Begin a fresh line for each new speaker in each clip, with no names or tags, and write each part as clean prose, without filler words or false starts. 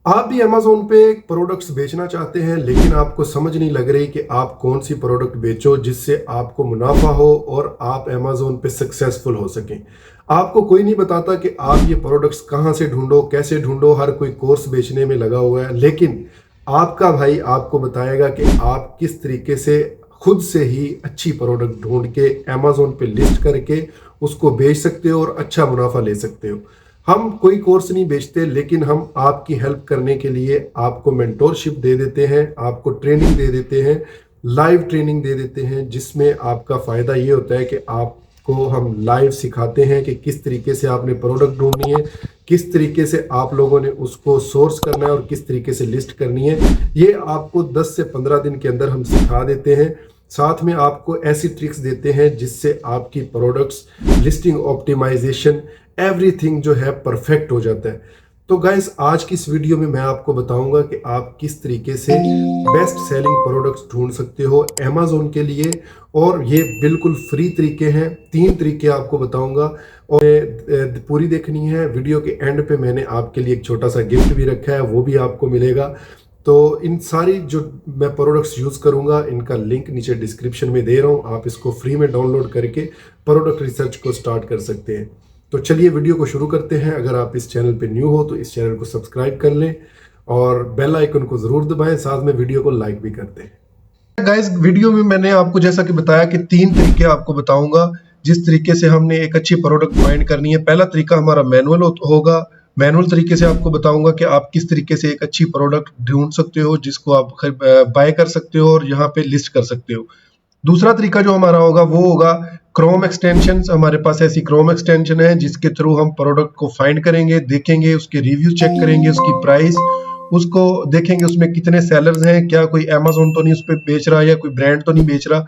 आप भी अमेज़न पे प्रोडक्ट्स बेचना चाहते हैं लेकिन आपको समझ नहीं लग रही कि आप कौन सी प्रोडक्ट बेचो जिससे आपको मुनाफा हो और आप अमेज़न पे सक्सेसफुल हो सकें। आपको कोई नहीं बताता कि आप ये प्रोडक्ट्स कहाँ से ढूंढो, कैसे ढूंढो। हर कोई कोर्स बेचने में लगा हुआ है, लेकिन आपका भाई आपको बताएगा कि आप किस तरीके से खुद से ही अच्छी प्रोडक्ट ढूंढ के अमेज़न पे लिस्ट करके उसको बेच सकते हो और अच्छा मुनाफा ले सकते हो। हम कोई कोर्स नहीं बेचते, लेकिन हम आपकी हेल्प करने के लिए आपको मेंटोरशिप दे देते हैं, आपको ट्रेनिंग दे देते हैं, लाइव ट्रेनिंग दे देते हैं, जिसमें आपका फ़ायदा ये होता है कि आपको हम लाइव सिखाते हैं कि किस तरीके से आपने प्रोडक्ट ढूंढनी है, किस तरीके से आप लोगों ने उसको सोर्स करना है और किस तरीके से लिस्ट करनी है। ये आपको 10 से 15 दिन के अंदर हम सिखा देते हैं। साथ में आपको ऐसी ट्रिक्स देते हैं जिससे आपकी प्रोडक्ट्स लिस्टिंग ऑप्टिमाइजेशन एवरीथिंग जो है परफेक्ट हो जाता है। तो गाइस, आज की इस वीडियो में मैं आपको बताऊंगा कि आप किस तरीके से बेस्ट सेलिंग प्रोडक्ट्स ढूंढ सकते हो अमेज़न के लिए, और ये बिल्कुल फ्री तरीके हैं। 3 तरीके आपको बताऊंगा और पूरी देखनी है। वीडियो के एंड पे मैंने आपके लिए एक छोटा सा गिफ्ट भी रखा है, वो भी आपको मिलेगा। तो इन सारी जो मैं प्रोडक्ट्स यूज़ करूंगा, इनका लिंक नीचे डिस्क्रिप्शन में दे रहा हूं। आप इसको फ्री में डाउनलोड करके प्रोडक्ट रिसर्च को स्टार्ट कर सकते हैं। तो चलिए वीडियो को शुरू करते हैं। अगर आप इस चैनल पे न्यू हो तो इस चैनल को सब्सक्राइब कर लें और बेल आइकन को ज़रूर दबाएं, साथ में वीडियो को लाइक भी करते हैं। गाइस, वीडियो में मैंने आपको जैसा कि बताया कि 3 तरीके आपको बताऊंगा जिस तरीके से हमने एक अच्छी प्रोडक्ट फाइंड करनी है। पहला तरीका हमारा मैनुअल होगा। मैनुअल तरीके से आपको बताऊंगा कि आप किस तरीके से एक अच्छी प्रोडक्ट ढूंढ सकते हो जिसको आप बाय कर सकते हो और यहाँ पे लिस्ट कर सकते हो। दूसरा तरीका जो हमारा होगा वो होगा क्रोम एक्सटेंशन। हमारे पास ऐसी क्रोम एक्सटेंशन है जिसके थ्रू हम प्रोडक्ट को फाइंड करेंगे, देखेंगे, उसके रिव्यू चेक करेंगे, उसकी प्राइस, उसको देखेंगे उसमें कितने सेलर्स हैं, क्या कोई अमेज़न तो नहीं उस पर बेच रहा या कोई ब्रांड तो नहीं बेच रहा।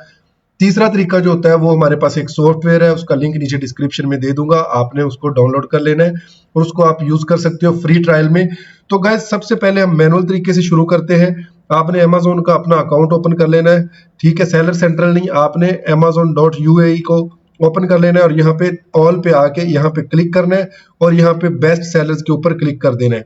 तीसरा तरीका जो होता है वो हमारे पास एक सॉफ्टवेयर है, उसका लिंक नीचे डिस्क्रिप्शन में दे दूंगा। आपने उसको डाउनलोड कर लेना है और उसको आप यूज कर सकते हो फ्री ट्रायल में। तो गाइस, सबसे पहले हम मैनुअल तरीके से शुरू करते हैं। आपने अमेज़न का अपना अकाउंट ओपन कर लेना है, ठीक है। सेलर सेंट्रल नहीं, आपने amazon.ua को ओपन कर लेना है और यहाँ पे ऑल पे आके यहाँ पे क्लिक करना है और यहाँ पे बेस्ट सेलर्स के ऊपर क्लिक कर देना है।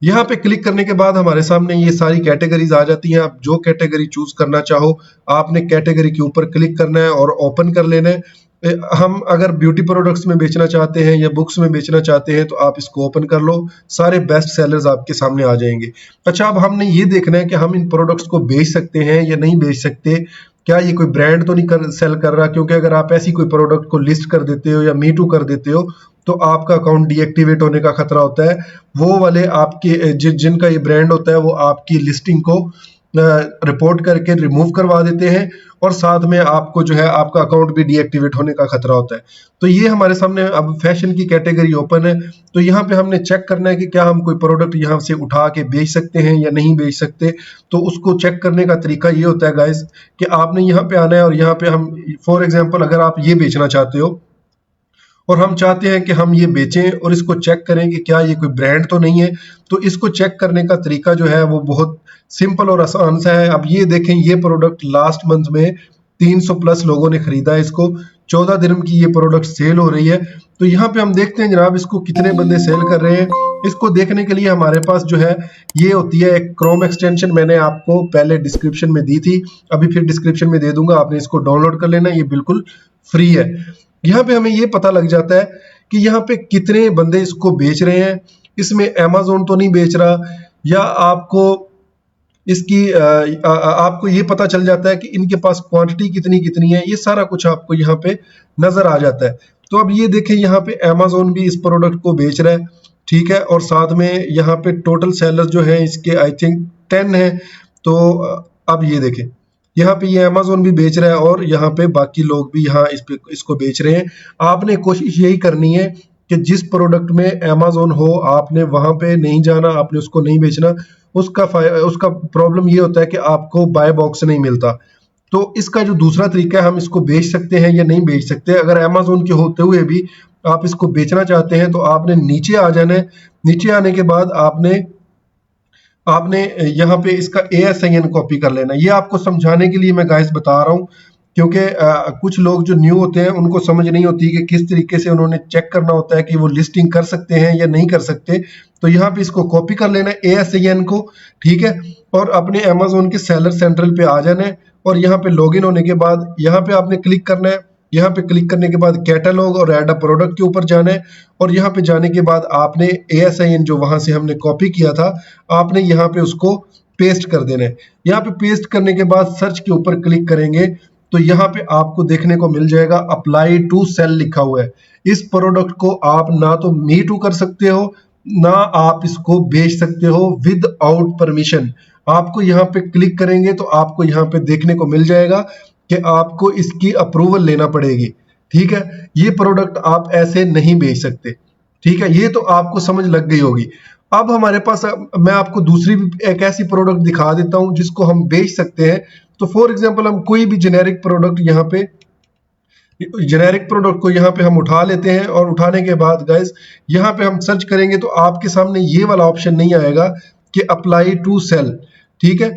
यहाँ पे क्लिक करने के बाद हमारे सामने ये सारी कैटेगरीज आ जाती हैं। आप जो कैटेगरी चूज करना चाहो, आपने कैटेगरी के ऊपर क्लिक करना है और ओपन कर लेना है। हम अगर ब्यूटी प्रोडक्ट्स में बेचना चाहते हैं या बुक्स में बेचना चाहते हैं तो आप इसको ओपन कर लो, सारे बेस्ट सेलर्स आपके सामने आ जाएंगे। अच्छा, अब हमने ये देखना है कि हम इन प्रोडक्ट्स को बेच सकते हैं या नहीं बेच सकते, क्या ये कोई ब्रांड तो नहीं सेल कर रहा। क्योंकि अगर आप ऐसी कोई प्रोडक्ट को लिस्ट कर देते हो या मी टू कर देते हो तो आपका अकाउंट डीएक्टिवेट होने का खतरा होता है। वो वाले आपके जिनका ये ब्रांड होता है वो आपकी लिस्टिंग को रिपोर्ट करके रिमूव करवा देते हैं और साथ में आपको जो है आपका अकाउंट भी डीएक्टिवेट होने का खतरा होता है। तो ये हमारे सामने अब फैशन की कैटेगरी ओपन है। तो यहाँ पे हमने चेक करना है कि क्या हम कोई प्रोडक्ट यहाँ से उठा के बेच सकते हैं या नहीं बेच सकते। तो उसको चेक करने का तरीका ये होता है गाइस कि आपने यहाँ पे आना है और यहाँ पे हम फॉर एग्जाम्पल अगर आप ये बेचना चाहते हो और हम चाहते हैं कि हम ये बेचें और इसको चेक करें कि क्या ये कोई ब्रांड तो नहीं है, तो इसको चेक करने का तरीका जो है वो बहुत सिंपल और आसान सा है। अब ये देखें, ये प्रोडक्ट लास्ट मंथ में 300 प्लस लोगों ने खरीदा है। इसको 14 दिन की ये प्रोडक्ट सेल हो रही है। तो यहाँ पे हम देखते हैं जनाब इसको कितने बंदे सेल कर रहे हैं। इसको देखने के लिए हमारे पास जो है ये होती है एक क्रोम एक्सटेंशन। मैंने आपको पहले डिस्क्रिप्शन में दी थी, अभी फिर डिस्क्रिप्शन में दे दूंगा, आपने इसको डाउनलोड कर लेना, ये बिल्कुल फ्री है। यहाँ पे हमें ये पता लग जाता है कि यहाँ पे कितने बंदे इसको बेच रहे हैं, इसमें अमेज़न तो नहीं बेच रहा, या आपको इसकी आपको ये पता चल जाता है कि इनके पास क्वांटिटी कितनी कितनी है। ये सारा कुछ आपको यहाँ पे नजर आ जाता है। तो अब ये देखें, यहाँ पे अमेज़न भी इस प्रोडक्ट को बेच रहा है, ठीक है। और साथ में यहाँ पे टोटल सेलर्स जो है इसके आई थिंक 10 है। तो अब ये देखें, यहाँ पे ये अमेज़न भी बेच रहा है और यहाँ पे बाकी लोग भी यहाँ इसको बेच रहे हैं। आपने कोशिश यही करनी है कि जिस प्रोडक्ट में अमेज़न हो आपने वहां पे नहीं जाना, आपने उसको नहीं बेचना। उसका प्रॉब्लम ये होता है कि आपको बाय बॉक्स नहीं मिलता। तो इसका जो दूसरा तरीका है, हम इसको बेच सकते हैं या नहीं बेच सकते। अगर अमेज़न के होते हुए भी आप इसको बेचना चाहते हैं तो आपने नीचे आ जाना है। नीचे आने के बाद आपने यहाँ पे इसका ASIN कॉपी कर लेना। ये आपको समझाने के लिए मैं गाइस बता रहा हूँ क्योंकि कुछ लोग जो न्यू होते हैं उनको समझ नहीं होती कि किस तरीके से उन्होंने चेक करना होता है कि वो लिस्टिंग कर सकते हैं या नहीं कर सकते। तो यहाँ पे इसको कॉपी कर लेना है ASIN को, ठीक है, और अपने अमेजोन के सेलर सेंट्रल पे आ जाना है और यहाँ पे लॉगिन होने के बाद यहाँ पे आपने क्लिक करना है। यहाँ पे क्लिक करने के बाद कैटलॉग और ऐड अ प्रोडक्ट के ऊपर जाना है और यहाँ पे जाने के बाद आपने ASIN जो वहां से हमने कॉपी किया था आपने यहाँ पे उसको पेस्ट कर देना है। यहाँ पे पेस्ट करने के बाद सर्च के ऊपर क्लिक करेंगे तो यहाँ पे आपको देखने को मिल जाएगा अप्लाई टू सेल लिखा हुआ है। इस प्रोडक्ट को आप ना तो मी टू कर सकते हो ना आप इसको बेच सकते हो विद आउट परमिशन। आपको यहाँ पे क्लिक करेंगे तो आपको यहाँ पे देखने को मिल जाएगा कि आपको इसकी अप्रूवल लेना पड़ेगी, ठीक है। ये प्रोडक्ट आप ऐसे नहीं बेच सकते, ठीक है। ये तो आपको समझ लग गई होगी। अब हमारे पास मैं आपको दूसरी भी एक ऐसी प्रोडक्ट दिखा देता हूं जिसको हम बेच सकते हैं। तो फॉर एग्जांपल हम कोई भी जेनेरिक प्रोडक्ट यहाँ पे जेनेरिक प्रोडक्ट को यहाँ पे हम उठा लेते हैं और उठाने के बाद गाइस यहाँ पे हम सर्च करेंगे तो आपके सामने ये वाला ऑप्शन नहीं आएगा कि अप्लाई टू सेल, ठीक है।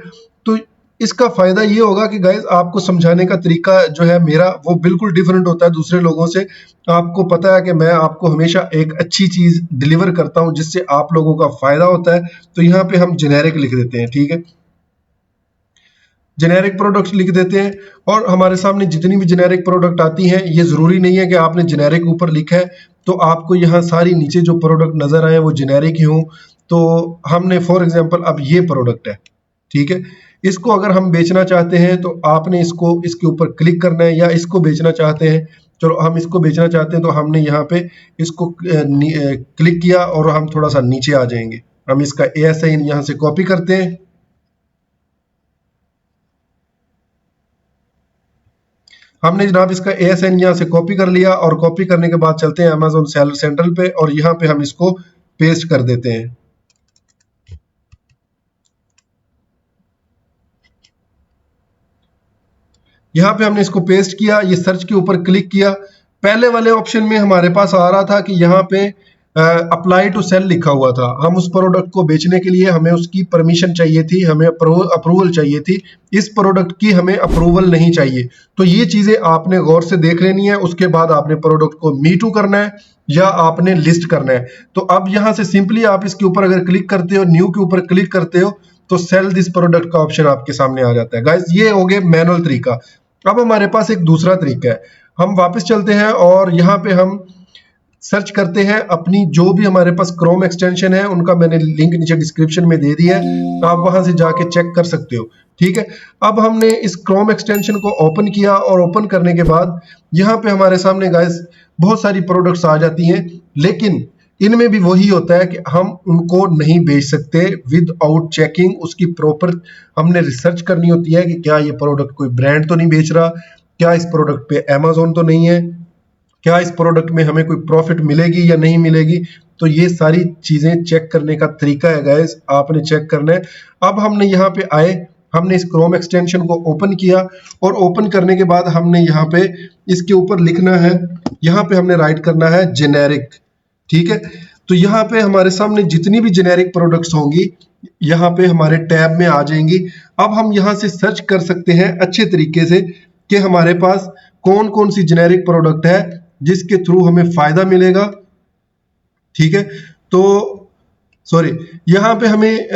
तो इसका फायदा ये होगा कि गाइस आपको समझाने का तरीका जो है मेरा वो बिल्कुल डिफरेंट होता है दूसरे लोगों से। आपको पता है कि मैं आपको हमेशा एक अच्छी चीज डिलीवर करता हूं जिससे आप लोगों का फायदा होता है। तो यहाँ पे हम जेनेरिक लिख देते हैं, ठीक है, जेनेरिक प्रोडक्ट्स लिख देते हैं और हमारे सामने जितनी भी जेनेरिक प्रोडक्ट आती हैं ये जरूरी नहीं है कि आपने जेनेरिक ऊपर लिखा है तो आपको यहाँ सारी नीचे जो प्रोडक्ट नजर आए वो जेनेरिक ही हों। तो हमने फॉर एग्जांपल अब ये प्रोडक्ट है, ठीक है, इसको अगर हम बेचना चाहते हैं तो आपने इसको इसके ऊपर क्लिक करना है। या इसको बेचना चाहते हैं, चलो हम इसको बेचना चाहते हैं तो हमने यहाँ पे इसको क्लिक किया और हम थोड़ा सा नीचे आ जाएंगे। हम इसका ASIN यहाँ से कॉपी करते हैं, हमने जनाब इसका ASIN यहाँ से कॉपी कर लिया और कॉपी करने के बाद चलते हैं अमेजोन सेलर सेंट्रल पे और यहाँ पे हम इसको पेस्ट कर देते हैं। यहाँ पे हमने इसको पेस्ट किया, ये सर्च के ऊपर क्लिक किया। पहले वाले ऑप्शन में हमारे पास आ रहा था कि यहाँ पे अप्लाई टू सेल लिखा हुआ था। हम उस प्रोडक्ट को बेचने के लिए हमें उसकी परमिशन चाहिए थी, हमें अप्रूवल चाहिए थी। इस प्रोडक्ट की हमें अप्रूवल नहीं चाहिए। तो ये चीजें आपने गौर से देख लेनी है। उसके बाद आपने प्रोडक्ट को मी टू करना है या आपने लिस्ट करना है। तो अब यहाँ से सिंपली आप इसके ऊपर अगर क्लिक करते हो, न्यू के ऊपर क्लिक करते हो तो सेल दिस प्रोडक्ट का ऑप्शन आपके सामने आ जाता है। गाइस ये हो गया मैनुअल तरीका। अब हमारे पास एक दूसरा तरीका है। हम वापस चलते हैं और यहाँ पे हम सर्च करते हैं अपनी जो भी हमारे पास क्रोम एक्सटेंशन है, उनका मैंने लिंक नीचे डिस्क्रिप्शन में दे दिया है, आप वहां से जाके चेक कर सकते हो, ठीक है। अब हमने इस क्रोम एक्सटेंशन को ओपन किया और ओपन करने के बाद यहाँ पे हमारे सामने गाइस बहुत सारी प्रोडक्ट्स आ जाती हैं, लेकिन इनमें भी वही होता है कि हम उनको नहीं बेच सकते विद आउट चेकिंग। उसकी प्रॉपर हमने रिसर्च करनी होती है कि क्या ये प्रोडक्ट कोई ब्रांड तो नहीं बेच रहा, क्या इस प्रोडक्ट पे अमेजोन तो नहीं है, क्या इस प्रोडक्ट में हमें कोई प्रॉफिट मिलेगी या नहीं मिलेगी। तो ये सारी चीजें चेक करने का तरीका है गाइस, आपने चेक करना है। अब हमने यहाँ पे आए, हमने इस क्रोम एक्सटेंशन को ओपन किया और ओपन करने के बाद हमने यहाँ पे इसके ऊपर लिखना है, यहाँ पे हमने राइट करना है जेनेरिक, ठीक है। तो यहाँ पे हमारे सामने जितनी भी जेनेरिक प्रोडक्ट्स होंगी यहाँ पे हमारे टैब में आ जाएंगी। अब हम यहाँ से सर्च कर सकते हैं अच्छे तरीके से कि हमारे पास कौन कौन सी जेनेरिक प्रोडक्ट है जिसके थ्रू हमें फायदा मिलेगा, ठीक है। तो सॉरी, यहाँ पे हमें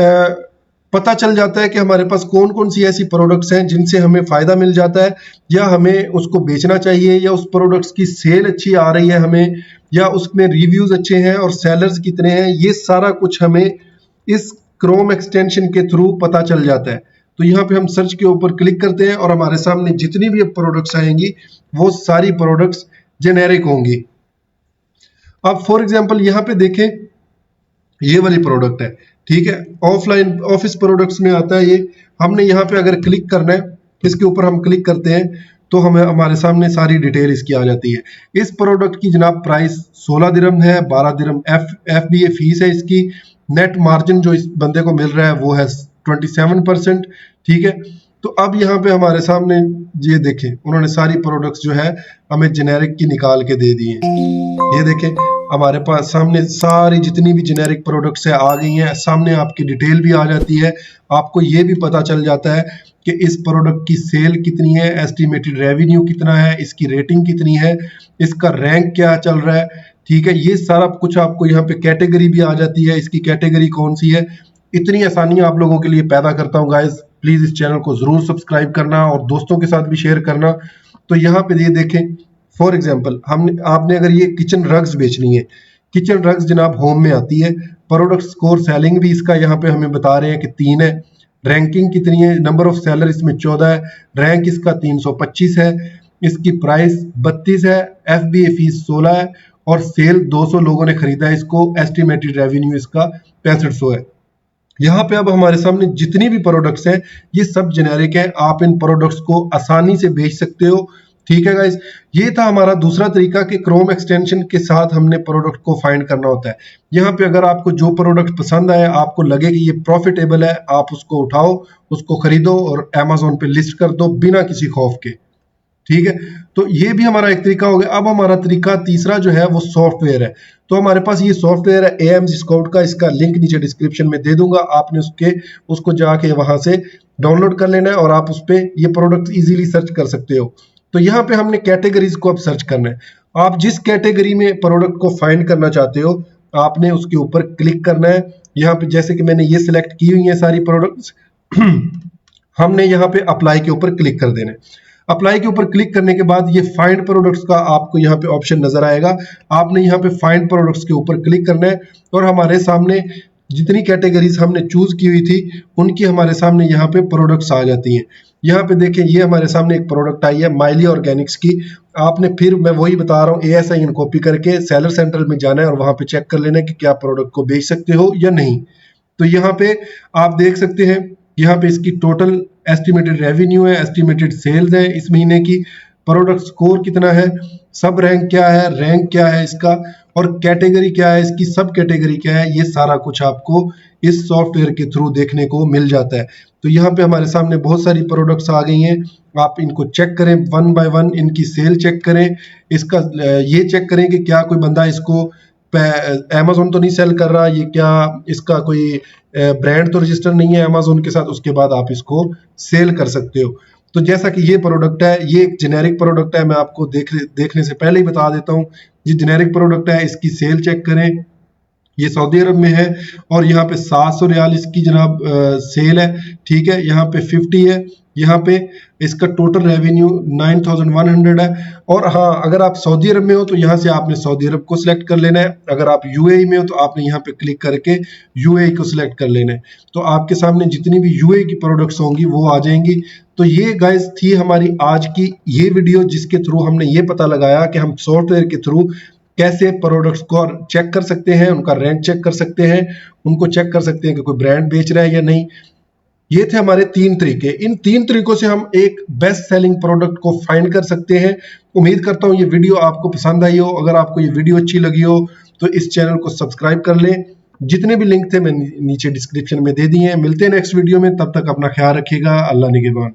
पता चल जाता है कि हमारे पास कौन कौन सी ऐसी प्रोडक्ट्स हैं जिनसे हमें फायदा मिल जाता है, या हमें उसको बेचना चाहिए, या उस प्रोडक्ट्स की सेल अच्छी आ रही है हमें, या उसमें रिव्यूज अच्छे हैं और सेलर्स कितने हैं। ये सारा कुछ हमें इस क्रोम एक्सटेंशन के थ्रू पता चल जाता है। तो यहाँ पे हम सर्च के ऊपर क्लिक करते हैं और हमारे सामने जितनी भी प्रोडक्ट्स आएंगी वो सारी प्रोडक्ट्स जेनेरिक होंगी। अब फॉर एग्जांपल यहाँ पे देखें, ये वाली प्रोडक्ट है, ठीक है, ऑफलाइन ऑफिस प्रोडक्ट्स में आता है ये। हमने यहाँ पे अगर क्लिक करना है, इसके ऊपर हम क्लिक करते हैं तो हमें हमारे सामने सारी डिटेल इसकी आ जाती है। इस प्रोडक्ट की जनाब प्राइस 16 दिरहम है, 12 दिरहम FBA फीस है इसकी। नेट मार्जिन जो इस बंदे को मिल रहा है वो है 27%, ठीक है। तो अब यहाँ पे हमारे सामने ये देखें, उन्होंने सारी प्रोडक्ट्स जो है हमें जेनेरिक की निकाल के दे दी है। ये देखें, हमारे पास सामने सारी जितनी भी जेनेरिक प्रोडक्ट्स है आ गई हैं, सामने आपकी डिटेल भी आ जाती है, आपको ये भी पता चल जाता है कि इस प्रोडक्ट की सेल कितनी है, एस्टिमेटेड रेवेन्यू कितना है, इसकी रेटिंग कितनी है, इसका रैंक क्या चल रहा है, ठीक है। ये सारा कुछ आपको यहाँ पे कैटेगरी भी आ जाती है, इसकी कैटेगरी कौन सी है। इतनी आसानियां आप लोगों के लिए पैदा करता हूँ गाइस, प्लीज इस चैनल को जरूर सब्सक्राइब करना और दोस्तों के साथ भी शेयर करना। तो यहाँ पे ये देखें, फॉर एग्जाम्पल आपने अगर ये किचन रग्स बेचनी है, किचन रग्स जनाब होम में आती है, प्रोडक्ट स्कोर सेलिंग भी इसका यहाँ पे हमें बता रहे हैं कि 3 है, रैंकिंग कितनी है, नंबर ऑफ सेलर इसमें 14 है, रैंक इसका 325 है, इसकी प्राइस 32 है, FBA फीस 16 है और सेल 200 लोगों ने खरीदा है इसको, एस्टिमेटेड रेवेन्यू इसका 6500 है। यहाँ पे अब हमारे सामने जितनी भी प्रोडक्ट्स हैं ये सब जेनेरिक हैं, आप इन प्रोडक्ट्स को आसानी से बेच सकते हो, ठीक है गाइस। ये था हमारा दूसरा तरीका कि क्रोम एक्सटेंशन के साथ हमने प्रोडक्ट को फाइंड करना होता है। यहाँ पे अगर आपको जो प्रोडक्ट पसंद आए, आपको लगे कि ये प्रॉफिटेबल है, आप उसको उठाओ, उसको खरीदो और Amazon पे लिस्ट कर दो बिना किसी खौफ के, ठीक है। तो ये भी हमारा एक तरीका हो गया। अब हमारा तरीका तीसरा जो है वो सॉफ्टवेयर है। तो हमारे पास ये सॉफ्टवेयर है AMZ स्काउट का, इसका लिंक नीचे डिस्क्रिप्शन में दे दूंगा, आपने उसको जाके वहां से डाउनलोड कर लेना है और आप उस पर ये प्रोडक्ट इजीली सर्च कर सकते हो। तो यहाँ पे हमने कैटेगरीज को अब सर्च करना है। आप जिस कैटेगरी में प्रोडक्ट को फाइंड करना चाहते हो आपने उसके ऊपर क्लिक करना है। यहाँ पे जैसे कि मैंने ये सिलेक्ट की हुई है सारी प्रोडक्ट्स हमने यहाँ पे अप्लाई के ऊपर क्लिक कर देना है। अप्लाई के ऊपर क्लिक करने के बाद ये फाइंड प्रोडक्ट्स का आपको यहाँ पे ऑप्शन नजर आएगा, आपने यहाँ पे फाइंड प्रोडक्ट्स के ऊपर क्लिक करना है और हमारे सामने जितनी कैटेगरीज हमने चूज की हुई थी उनकी हमारे सामने यहाँ पे प्रोडक्ट्स आ जाती हैं। यहाँ पे देखें, ये हमारे सामने एक प्रोडक्ट आई है माइली ऑर्गेनिक्स की। आपने फिर मैं वही बता रहा हूँ ASIN कॉपी करके सेलर सेंट्रल में जाना है और वहां पे चेक कर लेना है कि क्या प्रोडक्ट को बेच सकते हो या नहीं। तो यहाँ पे आप देख सकते हैं, यहाँ पे इसकी टोटल एस्टिमेटेड रेवेन्यू है, एस्टिमेटेड सेल्स है इस महीने की, प्रोडक्ट स्कोर कितना है, सब रैंक क्या है, रैंक क्या है इसका और कैटेगरी क्या है इसकी, सब कैटेगरी क्या है, ये सारा कुछ आपको इस सॉफ्टवेयर के थ्रू देखने को मिल जाता है। तो यहाँ पे हमारे सामने बहुत सारी प्रोडक्ट्स आ गई हैं, आप इनको चेक करें वन बाय वन, इनकी सेल चेक करें, इसका ये चेक करें कि क्या कोई बंदा इसको Amazon तो नहीं सेल कर रहा, ये क्या इसका कोई ब्रांड तो रजिस्टर नहीं है Amazon के साथ, उसके बाद आप इसको सेल कर सकते हो। तो जैसा कि ये प्रोडक्ट है, ये एक जेनेरिक प्रोडक्ट है, मैं आपको देखने से पहले ही बता देता हूँ, ये जेनेरिक प्रोडक्ट है, इसकी सेल चेक करें, ये सऊदी अरब में है और यहाँ पे 700 रियाल इसकी जनाब सेल है, ठीक है। यहाँ पे 50 है, यहाँ पे इसका टोटल रेवेन्यू 9100 है। और हाँ, अगर आप सऊदी अरब में हो तो यहाँ से आपने सऊदी अरब को सिलेक्ट कर लेना है, अगर आप UAE में हो तो आपने यहाँ पे क्लिक करके UAE को सिलेक्ट कर लेना है। तो आपके सामने जितनी भी UAE की प्रोडक्ट्स होंगी वो आ जाएंगी। तो ये गाइस थी हमारी आज की ये वीडियो, जिसके थ्रू हमने ये पता लगाया कि हम सॉफ्टवेयर के थ्रू कैसे प्रोडक्ट्स को चेक कर सकते हैं, उनका रैंक चेक कर सकते हैं, उनको चेक कर सकते हैं कि कोई ब्रांड बेच रहा है या नहीं। ये थे हमारे 3 तरीके। इन 3 तरीकों से हम एक बेस्ट सेलिंग प्रोडक्ट को फाइंड कर सकते हैं। उम्मीद करता हूँ ये वीडियो आपको पसंद आई हो। अगर आपको ये वीडियो अच्छी लगी हो तो इस चैनल को सब्सक्राइब कर लें। जितने भी लिंक थे मैं नीचे डिस्क्रिप्शन में दे दिए हैं। मिलते हैं नेक्स्ट वीडियो में, तब तक अपना ख्याल रखिएगा। अल्लाह निगहबान।